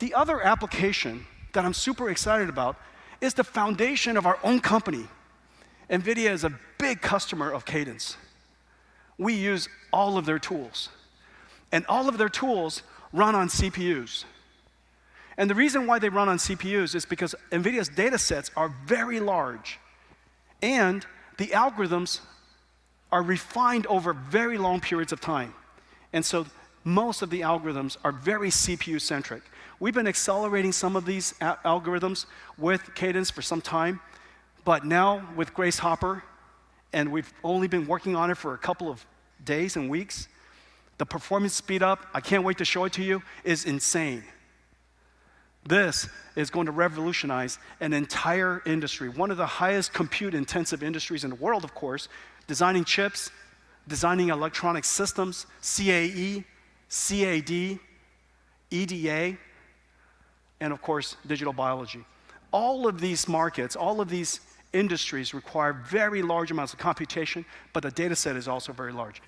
The other application that I'm super excited about is the foundation of our own company. NVIDIA is a big customer of Cadance. We use all of their tools. And all of their tools run on CPUs. And the reason why they run on CPUs is because NVIDIA's data sets are very large. And the algorithms are refined over very long periods of time. And so most of the algorithms are very CPU-centric. We've been accelerating some of these algorithms with Cadance for some time, but now with Grace Hopper, and we've only been working on it for a couple of days and weeks, the performance speed up, I can't wait to show it to you, is insane. This is going to revolutionize an entire industry, one of the highest compute-intensive industries in the world, of course, designing chips, designing electronic systems, CAE, CAD, EDA, and of course, digital biology. All of these markets, all of these industries require very large amounts of computation, but the data set is also very large.